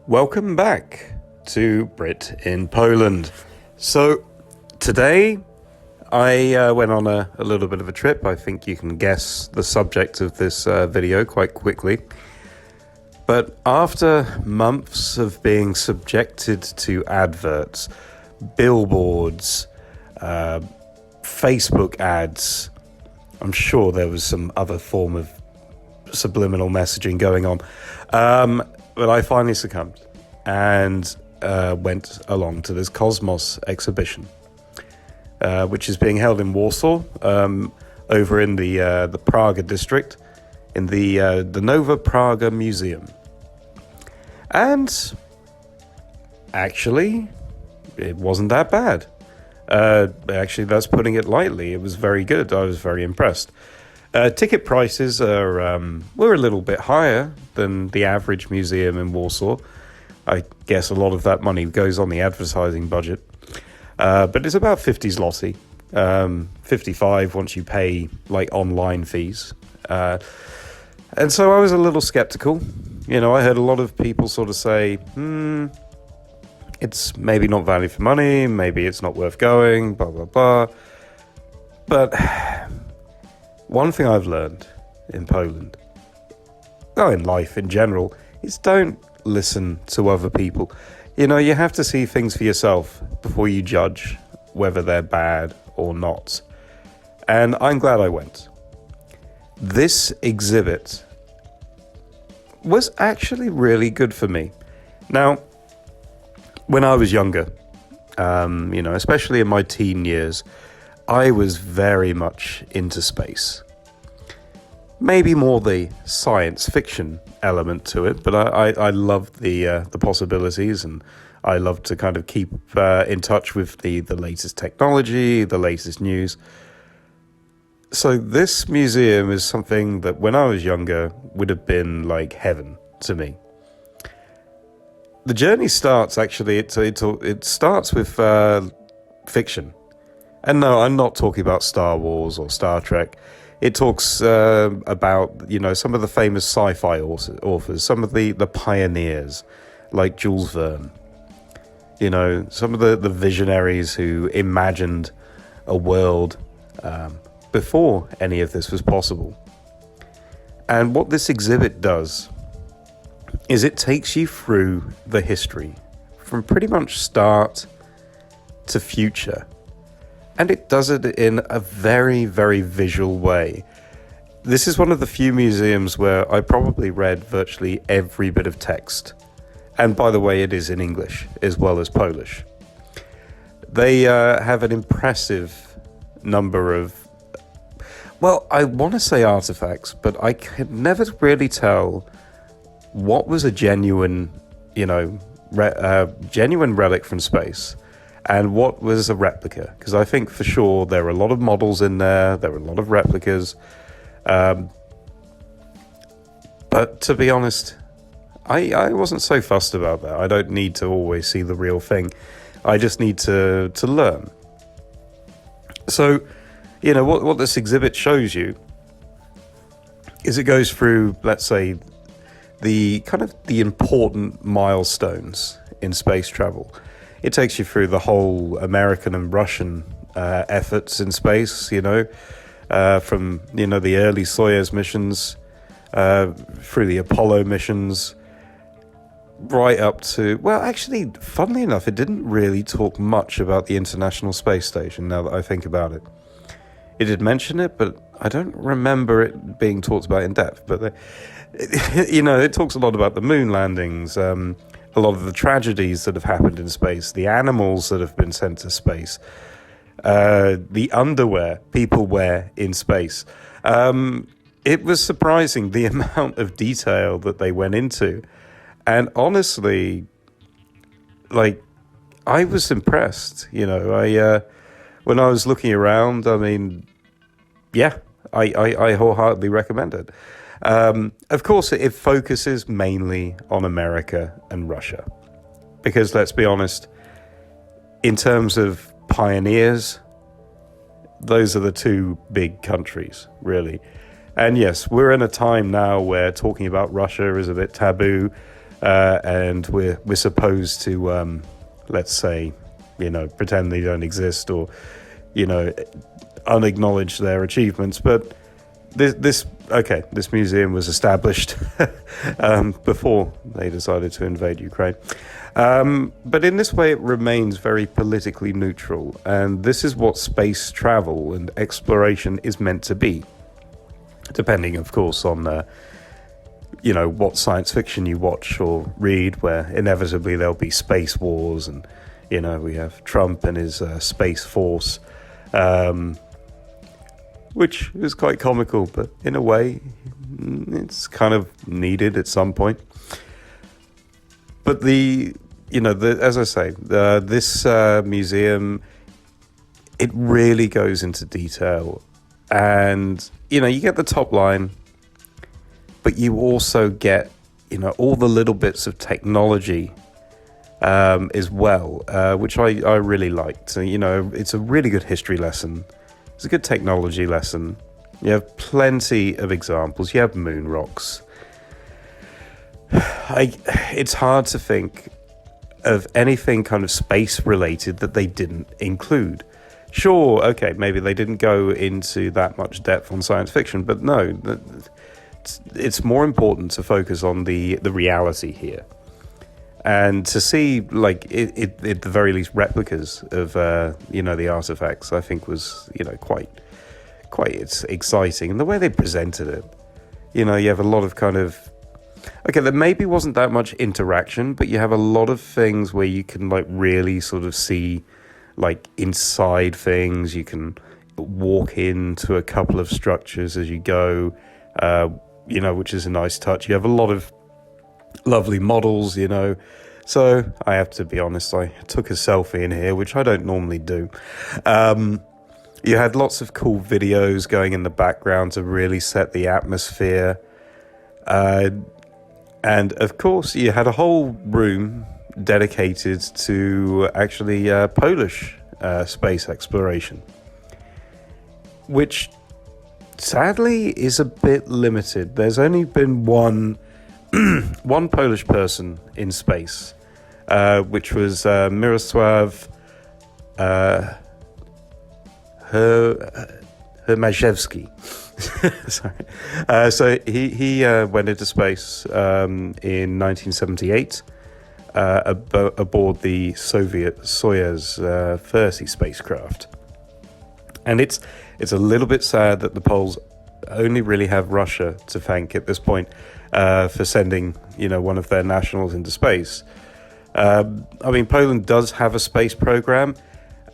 Welcome back to Brit in Poland. So today I went on a little bit of a trip. I think you can guess the subject of this video quite quickly. But after months of being subjected to adverts, billboards, Facebook ads, I'm sure there was some other form of subliminal messaging going on. But I finally succumbed and went along to this Cosmos exhibition, which is being held in Warsaw, over in the Praga district, in the Nowa Praga Museum. And actually, it wasn't that bad. Actually, that's putting it lightly. It was very good. I was very impressed. Ticket prices were a little bit higher than the average museum in Warsaw. I guess a lot of that money goes on the advertising budget. But it's about 50 zloty, 55 once you pay like online fees. And so I was a little skeptical. You know, I heard a lot of people sort of say, it's maybe not value for money, maybe it's not worth going, blah, blah, blah. But one thing I've learned in Poland, in life in general, is don't listen to other people. You know, you have to see things for yourself before you judge whether they're bad or not. And I'm glad I went. This exhibit was actually really good for me. Now, when I was younger, especially in my teen years, I was very much into space. Maybe more the science fiction element to it, but I loved the possibilities, and I loved to kind of keep in touch with the latest technology, the latest news. So this museum is something that when I was younger would have been like heaven to me. The journey starts actually, it starts with fiction. And no, I'm not talking about Star Wars or Star Trek. It talks about, some of the famous sci-fi authors, some of the pioneers, like Jules Verne. Some of the visionaries who imagined a world before any of this was possible. And what this exhibit does is it takes you through the history from pretty much start to future. And it does it in a very, very visual way. This is one of the few museums where I probably read virtually every bit of text. And by the way, it is in English as well as Polish. They have an impressive number of, I want to say artifacts, but I could never really tell what was a genuine, genuine relic from space and what was a replica. Because I think for sure there are a lot of models in there, there are a lot of replicas. But to be honest, I wasn't so fussed about that. I don't need to always see the real thing. I just need to learn. So, what this exhibit shows you is it goes through, let's say, the important milestones in space travel. It takes you through the whole American and Russian efforts in space, from, the early Soyuz missions, through the Apollo missions, right up to, actually, funnily enough, it didn't really talk much about the International Space Station, now that I think about it. It did mention it, but I don't remember it being talked about in depth. But, it talks a lot about the moon landings, a lot of the tragedies that have happened in space, the animals that have been sent to space, the underwear people wear in space. It was surprising the amount of detail that they went into. And honestly, I was impressed, when I was looking around, I wholeheartedly recommend it. Of course, it focuses mainly on America and Russia. Because let's be honest, in terms of pioneers, those are the two big countries, really. And yes, we're in a time now where talking about Russia is a bit taboo. and we're supposed to, let's say, pretend they don't exist, or unacknowledge their achievements. But this museum was established before they decided to invade Ukraine. But in this way, it remains very politically neutral, and this is what space travel and exploration is meant to be, depending, of course, on what science fiction you watch or read, where inevitably there'll be space wars, and we have Trump and his space force, which is quite comical, but in a way it's kind of needed at some point. But as I say, this museum, it really goes into detail, and you get the top line, but you also get all the little bits of technology as well, which I really liked. It's a really good history lesson. It's a good technology lesson. You have plenty of examples. You have moon rocks. It's hard to think of anything kind of space related that they didn't include. Sure, okay, maybe they didn't go into that much depth on science fiction, but no, it's more important to focus on the reality here, and to see, like, at the very least, replicas of the artifacts, I think was quite exciting, and the way they presented it. You have a lot of kind of, okay, there maybe wasn't that much interaction, but you have a lot of things where you can like really sort of see like inside things. You can walk into a couple of structures as you go, which is a nice touch. You have a lot of lovely models, So I have to be honest, I took a selfie in here, which I don't normally do. You had lots of cool videos going in the background to really set the atmosphere. And of course, you had a whole room dedicated to actually Polish space exploration, which sadly is a bit limited. There's only been one Polish person in space, which was Mirosław Hermaszewski. Sorry. So he went into space in 1978 aboard the Soviet Soyuz 30 spacecraft. And it's a little bit sad that the Poles only really have Russia to thank at this point for sending one of their nationals into space. Poland does have a space program,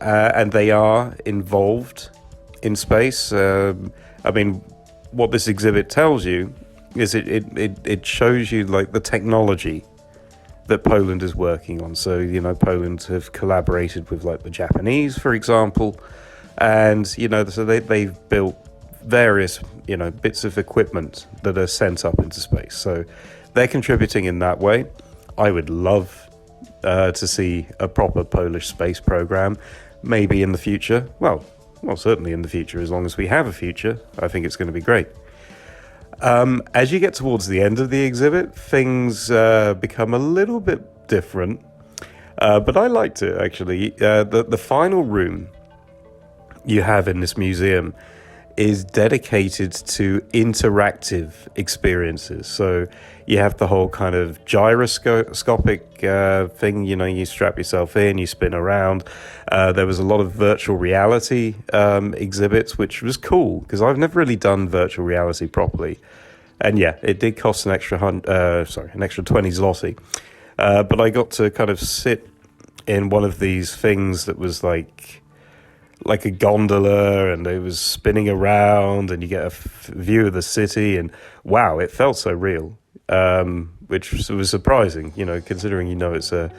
and they are involved in space. What this exhibit tells you is it shows you like the technology that Poland is working on. So Poland have collaborated with like the Japanese, for example, and so they've built various bits of equipment that are sent up into space. So they're contributing in that way. I would love to see a proper Polish space program, maybe in the future. Well, certainly in the future, as long as we have a future, I think it's going to be great. As you get towards the end of the exhibit, things become a little bit different, but I liked it, actually. The final room you have in this museum is dedicated to interactive experiences. So you have the whole kind of gyroscopic thing, you strap yourself in, you spin around. There was a lot of virtual reality exhibits, which was cool because I've never really done virtual reality properly. And yeah, it did cost an extra 20 zloty. But I got to kind of sit in one of these things that was like a gondola, and it was spinning around, and you get a view of the city, and wow, it felt so real, which was surprising, considering it's a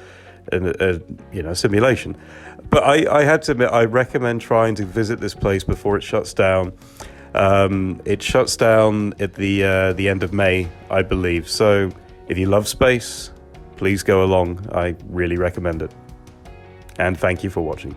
simulation. But I had to admit, I recommend trying to visit this place before it shuts down. It shuts down at the end of May, I believe. So if you love space, please go along. I really recommend it. And thank you for watching.